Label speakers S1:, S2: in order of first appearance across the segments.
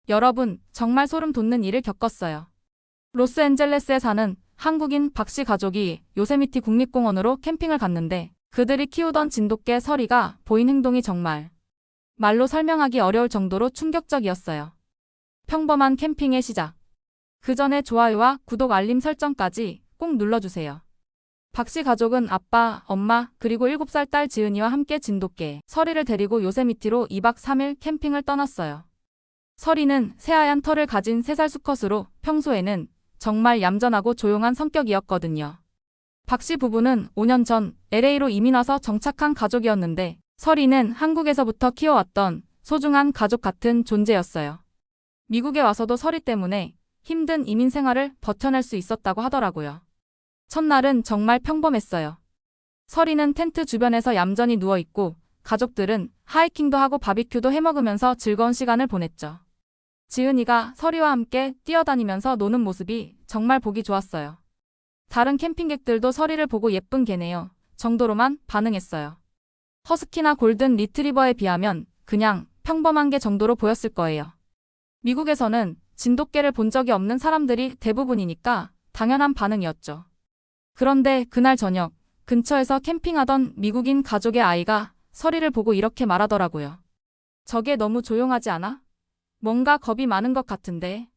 S1: 여러분, 정말 소름 돋는 일을 겪었어요. 로스앤젤레스에 사는 한국인 박 씨 가족이 요세미티 국립공원으로 캠핑을 갔는데 그들이 키우던 진돗개 서리가 보인 행동이 정말 말로 설명하기 어려울 정도로 충격적이었어요. 평범한 캠핑의 시작. 그 전에 좋아요와 구독 알림 설정까지 꼭 눌러주세요. 박 씨 가족은 아빠, 엄마, 그리고 7살 딸 지은이와 함께 진돗개 서리를 데리고 요세미티로 2박 3일 캠핑을 떠났어요. 서리는 새하얀 털을 가진 3살 수컷으로 평소에는 정말 얌전하고 조용한 성격이었거든요. 박 씨 부부는 5년 전 LA로 이민 와서 정착한 가족이었는데 서리는 한국에서부터 키워왔던 소중한 가족 같은 존재였어요. 미국에 와서도 서리 때문에 힘든 이민 생활을 버텨낼 수 있었다고 하더라고요. 첫날은 정말 평범했어요. 서리는 텐트 주변에서 얌전히 누워있고 가족들은 하이킹도 하고 바비큐도 해먹으면서 즐거운 시간을 보냈죠. 지은이가 서리와 함께 뛰어다니면서 노는 모습이 정말 보기 좋았어요. 다른 캠핑객들도 서리를 보고 예쁜 개네요 정도로만 반응했어요. 허스키나 골든 리트리버에 비하면 그냥 평범한 개 정도로 보였을 거예요. 미국에서는 진돗개를 본 적이 없는 사람들이 대부분이니까 당연한 반응이었죠. 그런데 그날 저녁 근처에서 캠핑하던 미국인 가족의 아이가 서리를 보고 이렇게 말하더라고요. 저게 너무 조용하지 않아? 뭔가 겁이 많은 것 같은데.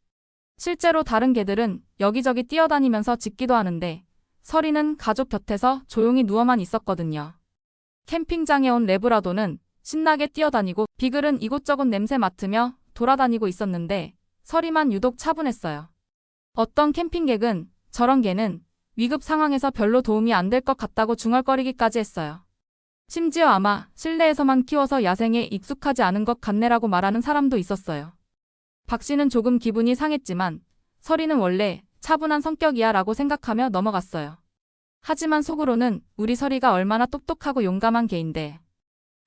S1: 실제로 다른 개들은 여기저기 뛰어다니면서 짖기도 하는데 서리는 가족 곁에서 조용히 누워만 있었거든요. 캠핑장에 온 레브라도는 신나게 뛰어다니고 비글은 이곳저곳 냄새 맡으며 돌아다니고 있었는데 서리만 유독 차분했어요. 어떤 캠핑객은 저런 개는 위급 상황에서 별로 도움이 안 될 것 같다고 중얼거리기까지 했어요. 심지어 아마 실내에서만 키워서 야생에 익숙하지 않은 것 같네라고 말하는 사람도 있었어요. 박 씨는 조금 기분이 상했지만 서리는 원래 차분한 성격이야 라고 생각하며 넘어갔어요. 하지만 속으로는 우리 서리가 얼마나 똑똑하고 용감한 개인데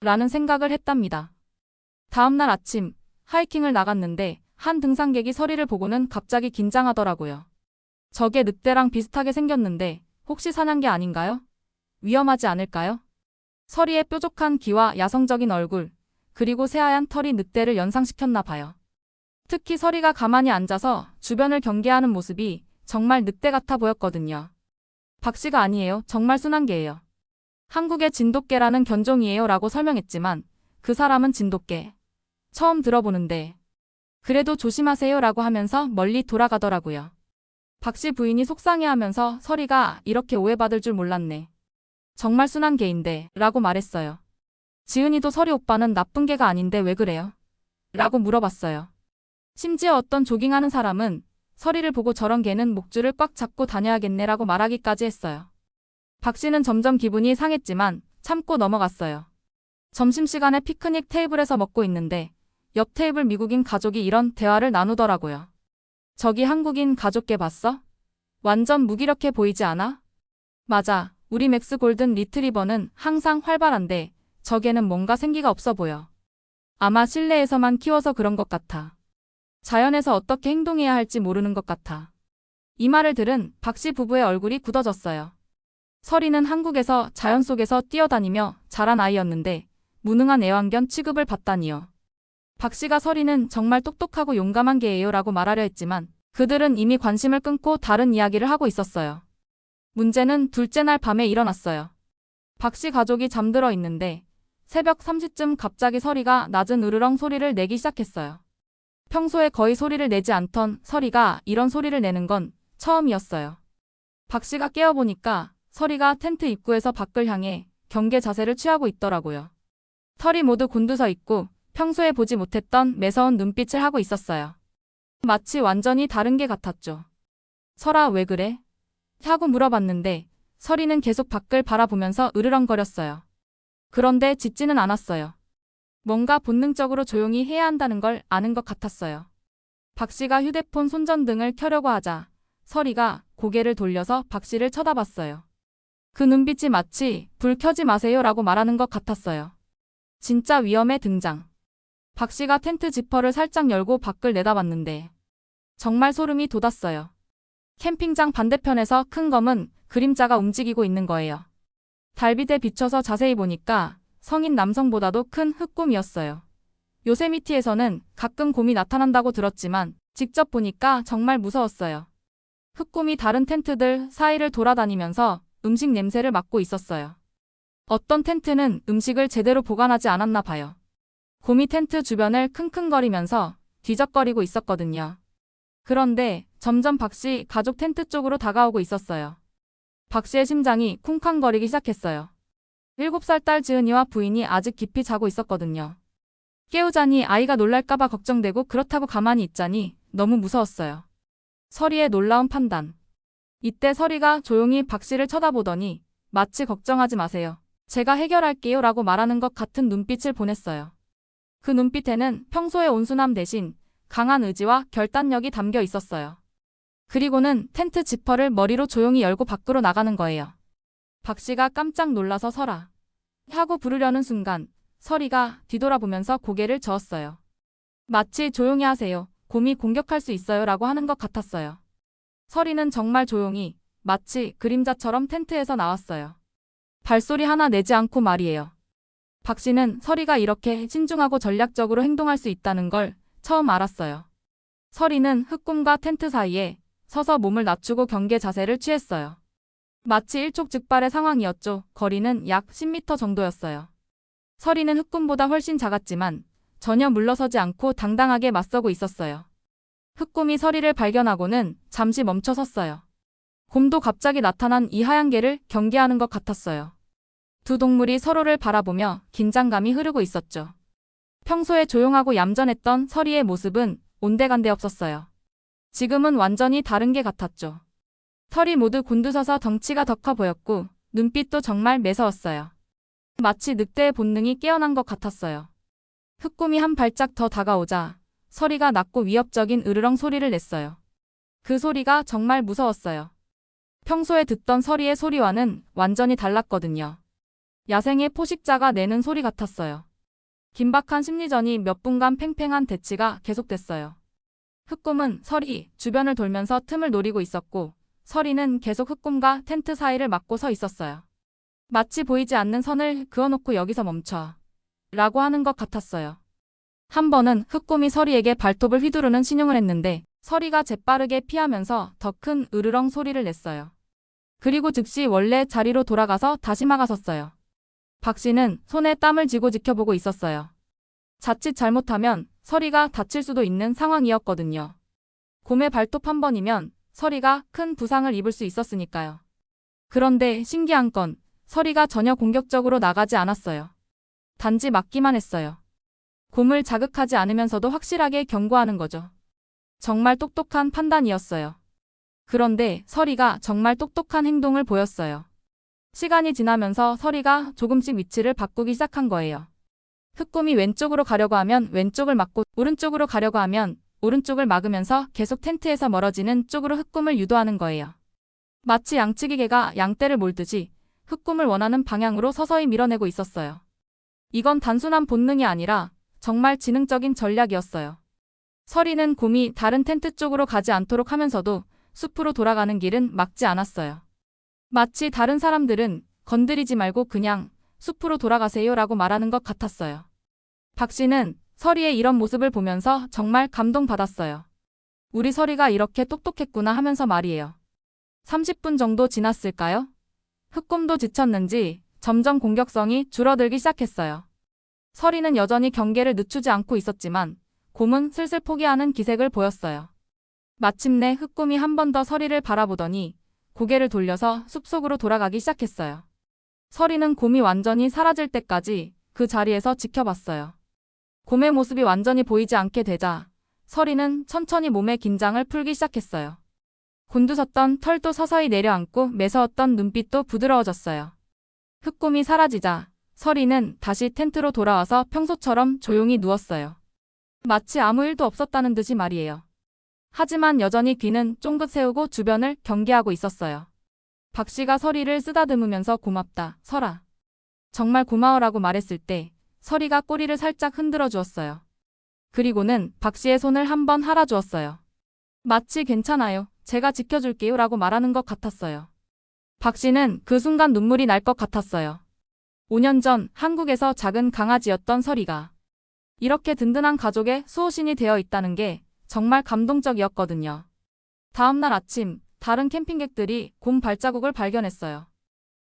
S1: 라는 생각을 했답니다. 다음날 아침 하이킹을 나갔는데 한 등산객이 서리를 보고는 갑자기 긴장하더라고요. 저게 늑대랑 비슷하게 생겼는데 혹시 사냥개 아닌가요? 위험하지 않을까요? 서리의 뾰족한 귀와 야성적인 얼굴, 그리고 새하얀 털이 늑대를 연상시켰나 봐요. 특히 서리가 가만히 앉아서 주변을 경계하는 모습이 정말 늑대 같아 보였거든요. 박 씨가 아니에요. 정말 순한 개예요. 한국의 진돗개라는 견종이에요 라고 설명했지만 그 사람은 진돗개 처음 들어보는데 그래도 조심하세요 라고 하면서 멀리 돌아가더라고요. 박 씨 부인이 속상해하면서 서리가 이렇게 오해받을 줄 몰랐네. 정말 순한 개인데 라고 말했어요. 지은이도 서리 오빠는 나쁜 개가 아닌데 왜 그래요? 라고 물어봤어요. 심지어 어떤 조깅하는 사람은 서리를 보고 저런 개는 목줄을 꽉 잡고 다녀야겠네 라고 말하기까지 했어요. 박 씨는 점점 기분이 상했지만 참고 넘어갔어요. 점심시간에 피크닉 테이블에서 먹고 있는데 옆 테이블 미국인 가족이 이런 대화를 나누더라고요. 저기 한국인 가족개 봤어? 완전 무기력해 보이지 않아? 맞아. 우리 맥스 골든 리트리버는 항상 활발한데 저개는 뭔가 생기가 없어 보여. 아마 실내에서만 키워서 그런 것 같아. 자연에서 어떻게 행동해야 할지 모르는 것 같아. 이 말을 들은 박 씨 부부의 얼굴이 굳어졌어요. 서리는 한국에서 자연 속에서 뛰어다니며 자란 아이였는데 무능한 애완견 취급을 받다니요. 박 씨가 서리는 정말 똑똑하고 용감한 개예요 라고 말하려 했지만 그들은 이미 관심을 끊고 다른 이야기를 하고 있었어요. 문제는 둘째 날 밤에 일어났어요. 박 씨 가족이 잠들어 있는데 새벽 3시쯤 갑자기 서리가 낮은 으르렁 소리를 내기 시작했어요. 평소에 거의 소리를 내지 않던 서리가 이런 소리를 내는 건 처음이었어요. 박 씨가 깨어보니까 서리가 텐트 입구에서 밖을 향해 경계 자세를 취하고 있더라고요. 털이 모두 곤두서 있고 평소에 보지 못했던 매서운 눈빛을 하고 있었어요. 마치 완전히 다른 개 같았죠. 설아, 왜 그래? 하고 물어봤는데 서리는 계속 밖을 바라보면서 으르렁거렸어요. 그런데 짖지는 않았어요. 뭔가 본능적으로 조용히 해야 한다는 걸 아는 것 같았어요. 박 씨가 휴대폰 손전등을 켜려고 하자 서리가 고개를 돌려서 박 씨를 쳐다봤어요. 그 눈빛이 마치 불 켜지 마세요 라고 말하는 것 같았어요. 진짜 위험에 등장. 박 씨가 텐트 지퍼를 살짝 열고 밖을 내다봤는데 정말 소름이 돋았어요. 캠핑장 반대편에서 큰 검은 그림자가 움직이고 있는 거예요. 달빛에 비춰서 자세히 보니까 성인 남성보다도 큰 흑곰이었어요. 요세미티에서는 가끔 곰이 나타난다고 들었지만 직접 보니까 정말 무서웠어요. 흑곰이 다른 텐트들 사이를 돌아다니면서 음식 냄새를 맡고 있었어요. 어떤 텐트는 음식을 제대로 보관하지 않았나 봐요. 곰이 텐트 주변을 킁킁거리면서 뒤적거리고 있었거든요. 그런데 점점 박씨 가족 텐트 쪽으로 다가오고 있었어요. 박씨의 심장이 쿵쾅거리기 시작했어요. 7살 딸 지은이와 부인이 아직 깊이 자고 있었거든요. 깨우자니 아이가 놀랄까봐 걱정되고 그렇다고 가만히 있자니 너무 무서웠어요. 서리의 놀라운 판단. 이때 서리가 조용히 박씨를 쳐다보더니 마치 걱정하지 마세요. 제가 해결할게요 라고 말하는 것 같은 눈빛을 보냈어요. 그 눈빛에는 평소의 온순함 대신 강한 의지와 결단력이 담겨 있었어요. 그리고는 텐트 지퍼를 머리로 조용히 열고 밖으로 나가는 거예요. 박씨가 깜짝 놀라서 서라 하고 부르려는 순간 서리가 뒤돌아보면서 고개를 저었어요. 마치 조용히 하세요. 곰이 공격할 수 있어요 라고 하는 것 같았어요. 서리는 정말 조용히 마치 그림자처럼 텐트에서 나왔어요. 발소리 하나 내지 않고 말이에요. 박씨는 서리가 이렇게 신중하고 전략적으로 행동할 수 있다는 걸 처음 알았어요. 서리는 흑곰과 텐트 사이에 서서 몸을 낮추고 경계 자세를 취했어요. 마치 일촉즉발의 상황이었죠. 거리는 약 10m 정도였어요. 서리는 흑곰보다 훨씬 작았지만 전혀 물러서지 않고 당당하게 맞서고 있었어요. 흑곰이 서리를 발견하고는 잠시 멈춰 섰어요. 곰도 갑자기 나타난 이 하얀 개를 경계하는 것 같았어요. 두 동물이 서로를 바라보며 긴장감이 흐르고 있었죠. 평소에 조용하고 얌전했던 서리의 모습은 온데간데 없었어요. 지금은 완전히 다른 게 같았죠. 털이 모두 곤두서서 덩치가 더 커 보였고 눈빛도 정말 매서웠어요. 마치 늑대의 본능이 깨어난 것 같았어요. 흑곰이 한 발짝 더 다가오자 서리가 낮고 위협적인 으르렁 소리를 냈어요. 그 소리가 정말 무서웠어요. 평소에 듣던 서리의 소리와는 완전히 달랐거든요. 야생의 포식자가 내는 소리 같았어요. 긴박한 심리전이 몇 분간 팽팽한 대치가 계속됐어요. 흑곰은 서리 주변을 돌면서 틈을 노리고 있었고 서리는 계속 흑곰과 텐트 사이를 막고 서 있었어요. 마치 보이지 않는 선을 그어놓고 여기서 멈춰 라고 하는 것 같았어요. 한 번은 흑곰이 서리에게 발톱을 휘두르는 신용을 했는데 서리가 재빠르게 피하면서 더 큰 으르렁 소리를 냈어요. 그리고 즉시 원래 자리로 돌아가서 다시 막아섰어요. 박씨는 손에 땀을 쥐고 지켜보고 있었어요. 자칫 잘못하면 서리가 다칠 수도 있는 상황이었거든요. 곰의 발톱 한 번이면 서리가 큰 부상을 입을 수 있었으니까요. 그런데 신기한 건 서리가 전혀 공격적으로 나가지 않았어요. 단지 막기만 했어요. 곰을 자극하지 않으면서도 확실하게 경고하는 거죠. 정말 똑똑한 판단이었어요. 그런데 서리가 정말 똑똑한 행동을 보였어요. 시간이 지나면서 서리가 조금씩 위치를 바꾸기 시작한 거예요. 흑곰이 왼쪽으로 가려고 하면 왼쪽을 막고 오른쪽으로 가려고 하면 오른쪽을 막으면서 계속 텐트에서 멀어지는 쪽으로 흑곰을 유도하는 거예요. 마치 양치기 개가 양떼를 몰듯이 흑곰을 원하는 방향으로 서서히 밀어내고 있었어요. 이건 단순한 본능이 아니라 정말 지능적인 전략이었어요. 서리는 곰이 다른 텐트 쪽으로 가지 않도록 하면서도 숲으로 돌아가는 길은 막지 않았어요. 마치 다른 사람들은 건드리지 말고 그냥 숲으로 돌아가세요 라고 말하는 것 같았어요. 박씨는 서리의 이런 모습을 보면서 정말 감동받았어요. 우리 서리가 이렇게 똑똑했구나 하면서 말이에요. 30분 정도 지났을까요? 흑곰도 지쳤는지 점점 공격성이 줄어들기 시작했어요. 서리는 여전히 경계를 늦추지 않고 있었지만 곰은 슬슬 포기하는 기색을 보였어요. 마침내 흑곰이 한 번 더 서리를 바라보더니 고개를 돌려서 숲속으로 돌아가기 시작했어요. 서리는 곰이 완전히 사라질 때까지 그 자리에서 지켜봤어요. 곰의 모습이 완전히 보이지 않게 되자 서리는 천천히 몸의 긴장을 풀기 시작했어요. 곤두섰던 털도 서서히 내려앉고 매서웠던 눈빛도 부드러워졌어요. 흑곰이 사라지자 서리는 다시 텐트로 돌아와서 평소처럼 조용히 누웠어요. 마치 아무 일도 없었다는 듯이 말이에요. 하지만 여전히 귀는 쫑긋 세우고 주변을 경계하고 있었어요. 박씨가 서리를 쓰다듬으면서 고맙다, 설아. 정말 고마워라고 말했을 때 서리가 꼬리를 살짝 흔들어 주었어요. 그리고는 박씨의 손을 한번 할아 주었어요. 마치 괜찮아요. 제가 지켜줄게요 라고 말하는 것 같았어요. 박씨는 그 순간 눈물이 날 것 같았어요. 5년 전 한국에서 작은 강아지였던 서리가 이렇게 든든한 가족의 수호신이 되어 있다는 게 정말 감동적이었거든요. 다음날 아침, 다른 캠핑객들이 곰 발자국을 발견했어요.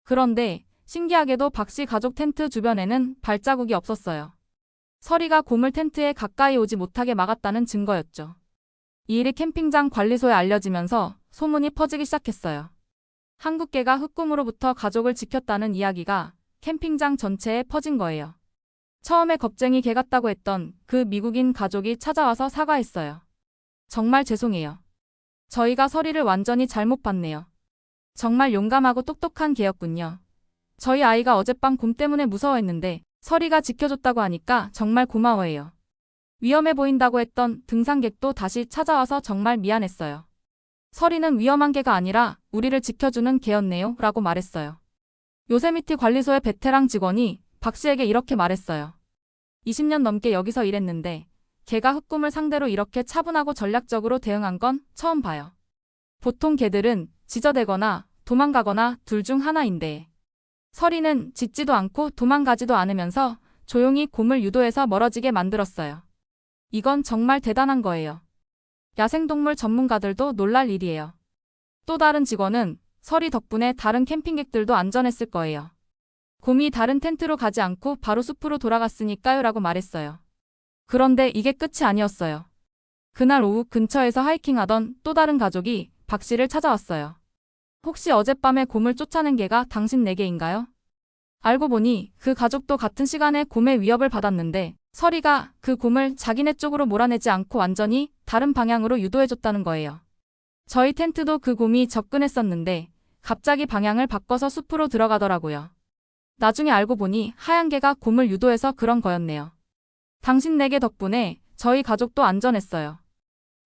S1: 그런데 신기하게도 박씨 가족 텐트 주변에는 발자국이 없었어요. 서리가 곰을 텐트에 가까이 오지 못하게 막았다는 증거였죠. 이 일이 캠핑장 관리소에 알려지면서 소문이 퍼지기 시작했어요. 한국개가 흑곰으로부터 가족을 지켰다는 이야기가 캠핑장 전체에 퍼진 거예요. 처음에 겁쟁이 개 같다고 했던 그 미국인 가족이 찾아와서 사과했어요. 정말 죄송해요. 저희가 서리를 완전히 잘못 봤네요. 정말 용감하고 똑똑한 개였군요. 저희 아이가 어젯밤 곰 때문에 무서워했는데 서리가 지켜줬다고 하니까 정말 고마워해요. 위험해 보인다고 했던 등산객도 다시 찾아와서 정말 미안했어요. 서리는 위험한 개가 아니라 우리를 지켜주는 개였네요 라고 말했어요. 요세미티 관리소의 베테랑 직원이 박 씨에게 이렇게 말했어요. 20년 넘게 여기서 일했는데 개가 흑곰을 상대로 이렇게 차분하고 전략적으로 대응한 건 처음 봐요. 보통 개들은 지저대거나 도망가거나 둘 중 하나인데 서리는 짖지도 않고 도망가지도 않으면서 조용히 곰을 유도해서 멀어지게 만들었어요. 이건 정말 대단한 거예요. 야생동물 전문가들도 놀랄 일이에요. 또 다른 직원은 서리 덕분에 다른 캠핑객들도 안전했을 거예요. 곰이 다른 텐트로 가지 않고 바로 숲으로 돌아갔으니까요 라고 말했어요. 그런데 이게 끝이 아니었어요. 그날 오후 근처에서 하이킹하던 또 다른 가족이 박 씨를 찾아왔어요. 혹시 어젯밤에 곰을 쫓아낸 개가 당신 네개인가요? 알고 보니 그 가족도 같은 시간에 곰의 위협을 받았는데 서리가 그 곰을 자기네 쪽으로 몰아내지 않고 완전히 다른 방향으로 유도해줬다는 거예요. 저희 텐트도 그 곰이 접근했었는데 갑자기 방향을 바꿔서 숲으로 들어가더라고요. 나중에 알고 보니 하얀 개가 곰을 유도해서 그런 거였네요. 당신 네개 덕분에 저희 가족도 안전했어요.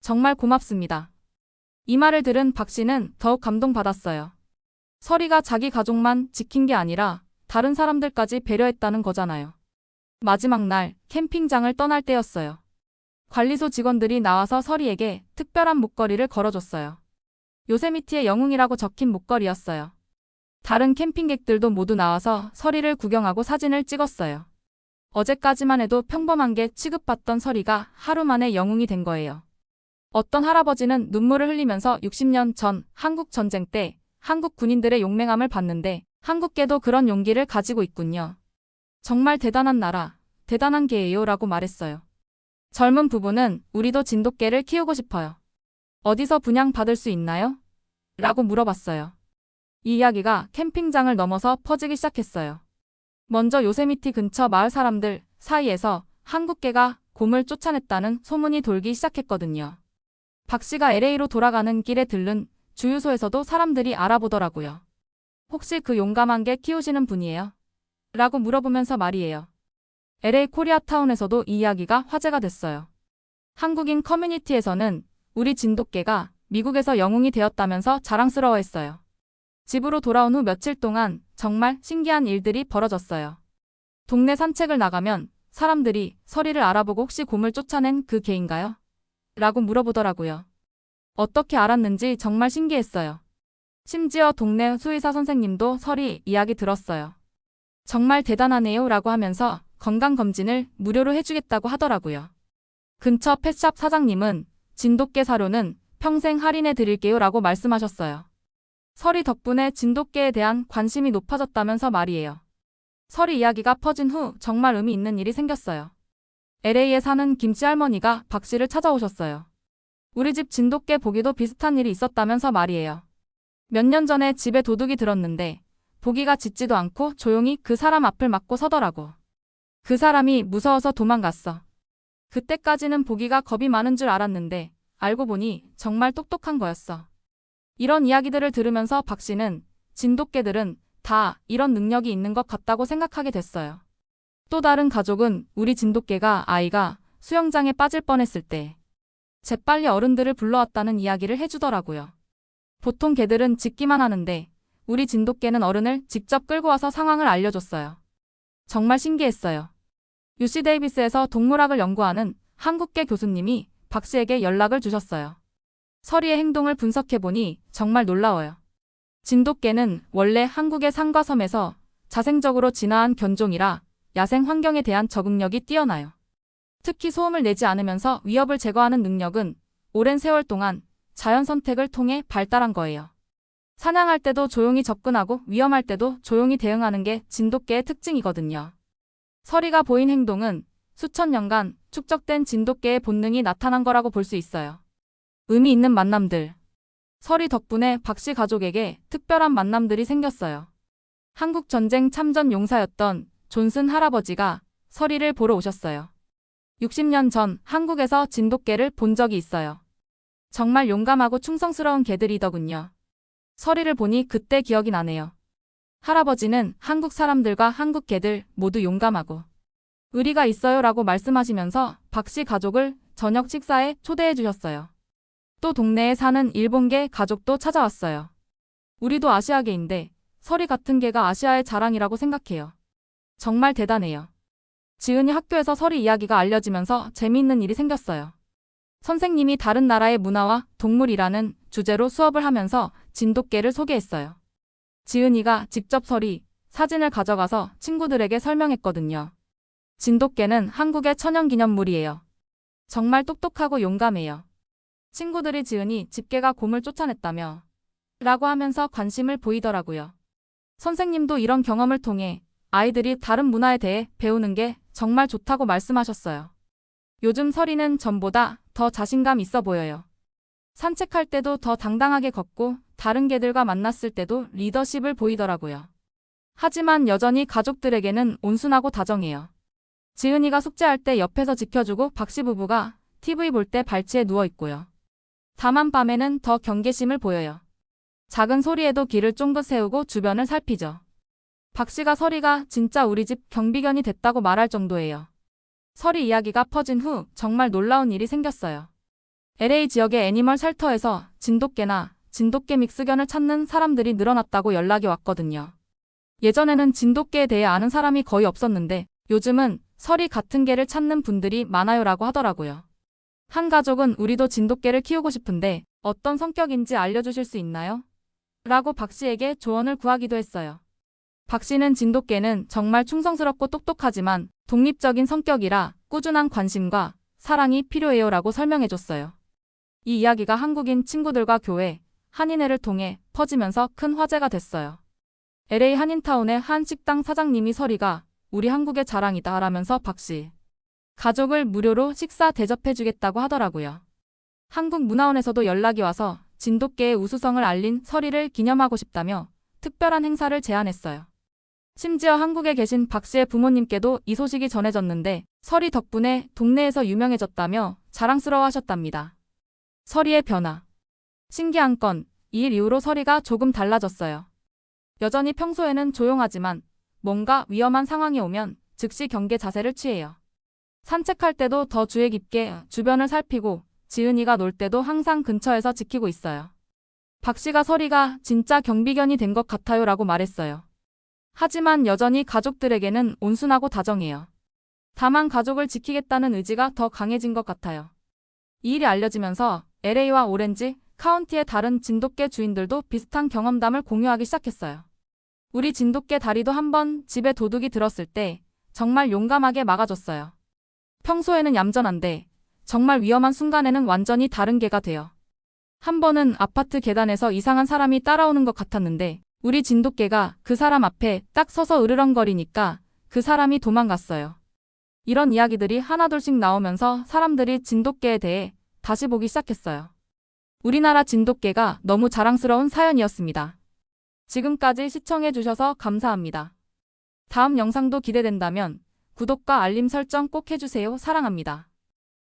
S1: 정말 고맙습니다. 이 말을 들은 박 씨는 더욱 감동받았어요. 서리가 자기 가족만 지킨 게 아니라 다른 사람들까지 배려했다는 거잖아요. 마지막 날 캠핑장을 떠날 때였어요. 관리소 직원들이 나와서 서리에게 특별한 목걸이를 걸어줬어요. 요세미티의 영웅이라고 적힌 목걸이였어요. 다른 캠핑객들도 모두 나와서 서리를 구경하고 사진을 찍었어요. 어제까지만 해도 평범한 게 취급받던 서리가 하루 만에 영웅이 된 거예요. 어떤 할아버지는 눈물을 흘리면서 60년 전 한국 전쟁 때 한국 군인들의 용맹함을 봤는데 한국개도 그런 용기를 가지고 있군요. 정말 대단한 나라, 대단한 개예요 라고 말했어요. 젊은 부부는 우리도 진돗개를 키우고 싶어요. 어디서 분양받을 수 있나요? 라고 물어봤어요. 이 이야기가 캠핑장을 넘어서 퍼지기 시작했어요. 먼저 요세미티 근처 마을 사람들 사이에서 한국개가 곰을 쫓아냈다는 소문이 돌기 시작했거든요. 박 씨가 LA로 돌아가는 길에 들른 주유소에서도 사람들이 알아보더라고요. 혹시 그 용감한 개 키우시는 분이에요? 라고 물어보면서 말이에요. LA 코리아타운에서도 이 이야기가 화제가 됐어요. 한국인 커뮤니티에서는 우리 진돗개가 미국에서 영웅이 되었다면서 자랑스러워했어요. 집으로 돌아온 후 며칠 동안 정말 신기한 일들이 벌어졌어요. 동네 산책을 나가면 사람들이 서리를 알아보고 혹시 곰을 쫓아낸 그 개인가요? 라고 물어보더라고요. 어떻게 알았는지 정말 신기했어요. 심지어 동네 수의사 선생님도 서리 이야기 들었어요. 정말 대단하네요 라고 하면서 건강검진을 무료로 해주겠다고 하더라고요. 근처 펫샵 사장님은 진돗개 사료는 평생 할인해 드릴게요 라고 말씀하셨어요. 서리 덕분에 진돗개에 대한 관심이 높아졌다면서 말이에요. 서리 이야기가 퍼진 후 정말 의미 있는 일이 생겼어요. LA에 사는 김씨 할머니가 박 씨를 찾아오셨어요. 우리 집 진돗개 보기도 비슷한 일이 있었다면서 말이에요. 몇 년 전에 집에 도둑이 들었는데 보기가 짖지도 않고 조용히 그 사람 앞을 막고 서더라고. 그 사람이 무서워서 도망갔어. 그때까지는 보기가 겁이 많은 줄 알았는데 알고 보니 정말 똑똑한 거였어. 이런 이야기들을 들으면서 박 씨는 진돗개들은 다 이런 능력이 있는 것 같다고 생각하게 됐어요. 또 다른 가족은 우리 진돗개가 아이가 수영장에 빠질 뻔했을 때 재빨리 어른들을 불러왔다는 이야기를 해주더라고요. 보통 개들은 짖기만 하는데 우리 진돗개는 어른을 직접 끌고 와서 상황을 알려줬어요. 정말 신기했어요. UC 데이비스에서 동물학을 연구하는 한국개 교수님이 박 씨에게 연락을 주셨어요. 서리의 행동을 분석해보니 정말 놀라워요. 진돗개는 원래 한국의 산과 섬에서 자생적으로 진화한 견종이라 야생 환경에 대한 적응력이 뛰어나요. 특히 소음을 내지 않으면서 위협을 제거하는 능력은 오랜 세월 동안 자연 선택을 통해 발달한 거예요. 사냥할 때도 조용히 접근하고 위험할 때도 조용히 대응하는 게 진돗개의 특징이거든요. 서리가 보인 행동은 수천 년간 축적된 진돗개의 본능이 나타난 거라고 볼 수 있어요. 의미 있는 만남들. 서리 덕분에 박씨 가족에게 특별한 만남들이 생겼어요. 한국 전쟁 참전 용사였던 존슨 할아버지가 서리를 보러 오셨어요. 60년 전 한국에서 진돗개를 본 적이 있어요. 정말 용감하고 충성스러운 개들이더군요. 서리를 보니 그때 기억이 나네요. 할아버지는 한국 사람들과 한국 개들 모두 용감하고 의리가 있어요 라고 말씀하시면서 박씨 가족을 저녁 식사에 초대해 주셨어요. 또 동네에 사는 일본개 가족도 찾아왔어요. 우리도 아시아계인데 서리 같은 개가 아시아의 자랑이라고 생각해요. 정말 대단해요. 지은이 학교에서 서리 이야기가 알려지면서 재미있는 일이 생겼어요. 선생님이 다른 나라의 문화와 동물이라는 주제로 수업을 하면서 진돗개를 소개했어요. 지은이가 직접 서리, 사진을 가져가서 친구들에게 설명했거든요. 진돗개는 한국의 천연기념물이에요. 정말 똑똑하고 용감해요. 친구들이 지은이 집게가 곰을 쫓아냈다며 라고 하면서 관심을 보이더라고요. 선생님도 이런 경험을 통해 아이들이 다른 문화에 대해 배우는 게 정말 좋다고 말씀하셨어요. 요즘 서리는 전보다 더 자신감 있어 보여요. 산책할 때도 더 당당하게 걷고 다른 개들과 만났을 때도 리더십을 보이더라고요. 하지만 여전히 가족들에게는 온순하고 다정해요. 지은이가 숙제할 때 옆에서 지켜주고 박씨 부부가 TV 볼 때 발치에 누워 있고요. 다만 밤에는 더 경계심을 보여요. 작은 소리에도 귀를 쫑긋 세우고 주변을 살피죠. 박씨가 서리가 진짜 우리 집 경비견이 됐다고 말할 정도예요. 서리 이야기가 퍼진 후 정말 놀라운 일이 생겼어요. LA 지역의 애니멀 쉘터에서 진돗개나 진돗개 믹스견을 찾는 사람들이 늘어났다고 연락이 왔거든요. 예전에는 진돗개에 대해 아는 사람이 거의 없었는데 요즘은 서리 같은 개를 찾는 분들이 많아요라고 하더라고요. 한 가족은 우리도 진돗개를 키우고 싶은데 어떤 성격인지 알려주실 수 있나요? 라고 박씨에게 조언을 구하기도 했어요. 박씨는 진돗개는 정말 충성스럽고 똑똑하지만 독립적인 성격이라 꾸준한 관심과 사랑이 필요해요 라고 설명해줬어요. 이 이야기가 한국인 친구들과 교회, 한인회를 통해 퍼지면서 큰 화제가 됐어요. LA 한인타운의 한 식당 사장님이 서리가 우리 한국의 자랑이다 라면서 박씨 가족을 무료로 식사 대접해주겠다고 하더라고요. 한국문화원에서도 연락이 와서 진돗개의 우수성을 알린 서리를 기념하고 싶다며 특별한 행사를 제안했어요. 심지어 한국에 계신 박씨의 부모님께도 이 소식이 전해졌는데 서리 덕분에 동네에서 유명해졌다며 자랑스러워하셨답니다. 서리의 변화. 신기한 건 이 일 이후로 서리가 조금 달라졌어요. 여전히 평소에는 조용하지만 뭔가 위험한 상황이 오면 즉시 경계 자세를 취해요. 산책할 때도 더 주의 깊게 주변을 살피고 지은이가 놀 때도 항상 근처에서 지키고 있어요. 박씨가 서리가 진짜 경비견이 된 것 같아요 라고 말했어요. 하지만 여전히 가족들에게는 온순하고 다정해요. 다만 가족을 지키겠다는 의지가 더 강해진 것 같아요. 이 일이 알려지면서 LA와 오렌지 카운티의 다른 진돗개 주인들도 비슷한 경험담을 공유하기 시작했어요. 우리 진돗개 다리도 한번 집에 도둑이 들었을 때 정말 용감하게 막아줬어요. 평소에는 얌전한데 정말 위험한 순간에는 완전히 다른 개가 돼요. 한 번은 아파트 계단에서 이상한 사람이 따라오는 것 같았는데 우리 진돗개가 그 사람 앞에 딱 서서 으르렁거리니까 그 사람이 도망갔어요. 이런 이야기들이 하나둘씩 나오면서 사람들이 진돗개에 대해 다시 보기 시작했어요. 우리나라 진돗개가 너무 자랑스러운 사연이었습니다. 지금까지 시청해주셔서 감사합니다. 다음 영상도 기대된다면 구독과 알림 설정 꼭 해주세요. 사랑합니다.